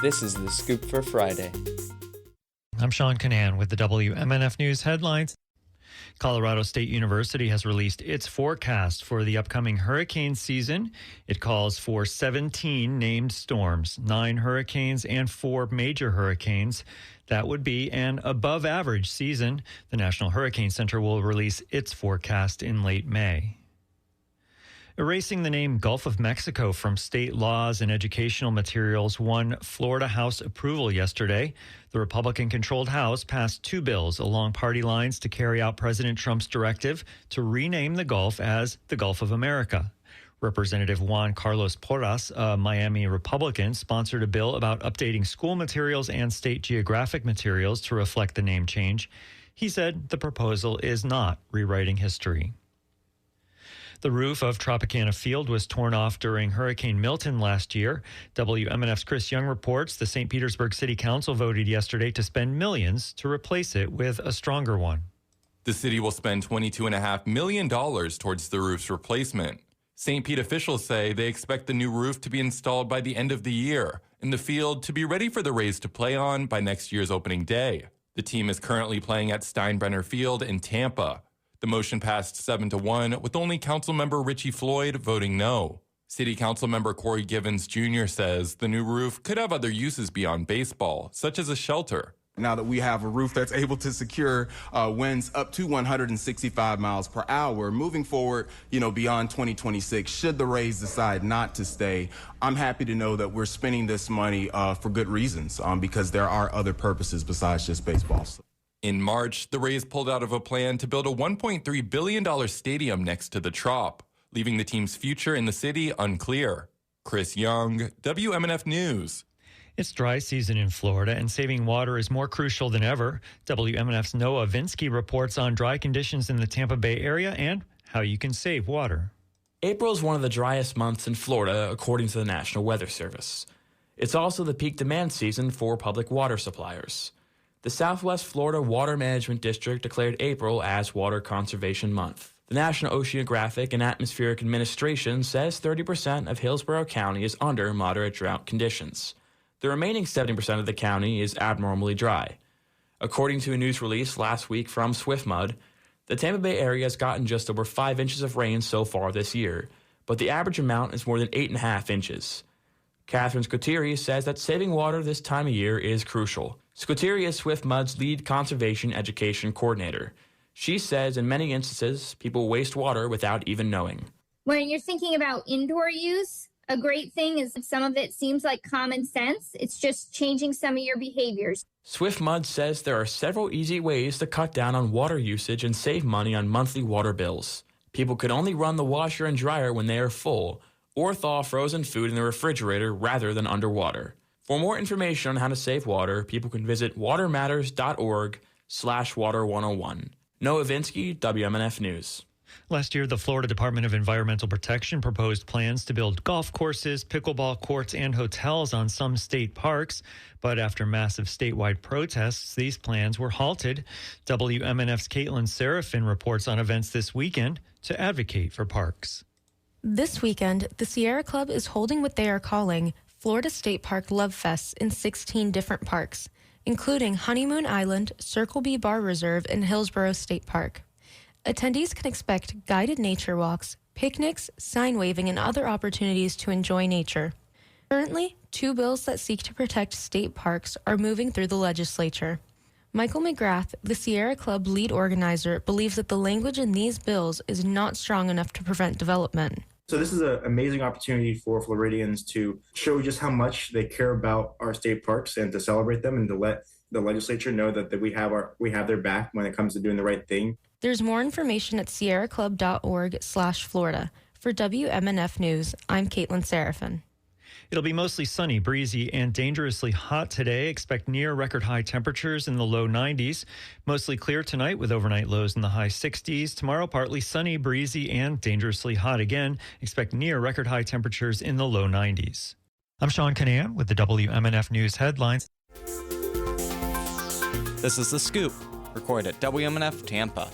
This is The Scoop for Friday. I'm Sean Canan with the WMNF News headlines. Colorado State University has released its forecast for the upcoming hurricane season. It calls for 17 named storms, 9 hurricanes, and 4 major hurricanes. That would be an above-average season. The National Hurricane Center will release its forecast in late May. Erasing the name Gulf of Mexico from state laws and educational materials won Florida House approval yesterday. The Republican-controlled House passed 2 bills along party lines to carry out President Trump's directive to rename the Gulf as the Gulf of America. Representative Juan Carlos Porras, a Miami Republican, sponsored a bill about updating school materials and state geographic materials to reflect the name change. He said the proposal is not rewriting history. The roof of Tropicana Field was torn off during Hurricane Milton last year. WMNF's Chris Young reports the St. Petersburg City Council voted yesterday to spend millions to replace it with a stronger one. The city will spend $22.5 million towards the roof's replacement. St. Pete officials say they expect the new roof to be installed by the end of the year and the field to be ready for the Rays to play on by next year's opening day. The team is currently playing at Steinbrenner Field in Tampa. The motion passed 7-1, with only Councilmember Richie Floyd voting no. City Councilmember Corey Givens Jr. says the new roof could have other uses beyond baseball, such as a shelter. Now that we have a roof that's able to secure winds up to 165 miles per hour, moving forward, beyond 2026, should the Rays decide not to stay, I'm happy to know that we're spending this money for good reasons, because there are other purposes besides just baseball. In March, the Rays pulled out of a plan to build a $1.3 billion stadium next to the Trop, leaving the team's future in the city unclear. Chris Young, WMNF News. It's dry season in Florida, and saving water is more crucial than ever. WMNF's Noah Vinsky reports on dry conditions in the Tampa Bay area and how you can save water. April is one of the driest months in Florida, according to the National Weather Service. It's also the peak demand season for public water suppliers. The Southwest Florida Water Management District declared April as Water Conservation Month. The National Oceanographic and Atmospheric Administration says 30% of Hillsborough County is under moderate drought conditions. The remaining 70% of the county is abnormally dry. According to a news release last week from SwiftMud, the Tampa Bay area has gotten just over 5 inches of rain so far this year, but the average amount is more than 8.5 inches. Catherine Scotiri says that saving water this time of year is crucial. Scotiri is SwiftMud's lead conservation education coordinator. She says in many instances, people waste water without even knowing. When you're thinking about indoor use, a great thing is some of it seems like common sense. It's just changing some of your behaviors. SwiftMud says there are several easy ways to cut down on water usage and save money on monthly water bills. People could only run the washer and dryer when they are full, or thaw frozen food in the refrigerator rather than underwater. For more information on how to save water, people can visit watermatters.org/water101. Noah Vinsky, WMNF News. Last year, the Florida Department of Environmental Protection proposed plans to build golf courses, pickleball courts, and hotels on some state parks. But after massive statewide protests, these plans were halted. WMNF's Caitlin Seraphin reports on events this weekend to advocate for parks. This weekend, the Sierra Club is holding what they are calling Florida State Park Love Fests in 16 different parks, including Honeymoon Island, Circle B Bar Reserve, and Hillsborough State Park. Attendees can expect guided nature walks, picnics, sign waving, and other opportunities to enjoy nature. Currently, 2 bills that seek to protect state parks are moving through the legislature. Michael McGrath, the Sierra Club lead organizer, believes that the language in these bills is not strong enough to prevent development. So this is an amazing opportunity for Floridians to show just how much they care about our state parks and to celebrate them and to let the legislature know that we have their back when it comes to doing the right thing. There's more information at sierraclub.org/Florida. For WMNF News, I'm Caitlin Seraphin. It'll be mostly sunny, breezy, and dangerously hot today. Expect near record high temperatures in the low 90s. Mostly clear tonight with overnight lows in the high 60s. Tomorrow, partly sunny, breezy, and dangerously hot again. Expect near record high temperatures in the low 90s. I'm Sean Canan with the WMNF News headlines. This is The Scoop, recorded at WMNF Tampa.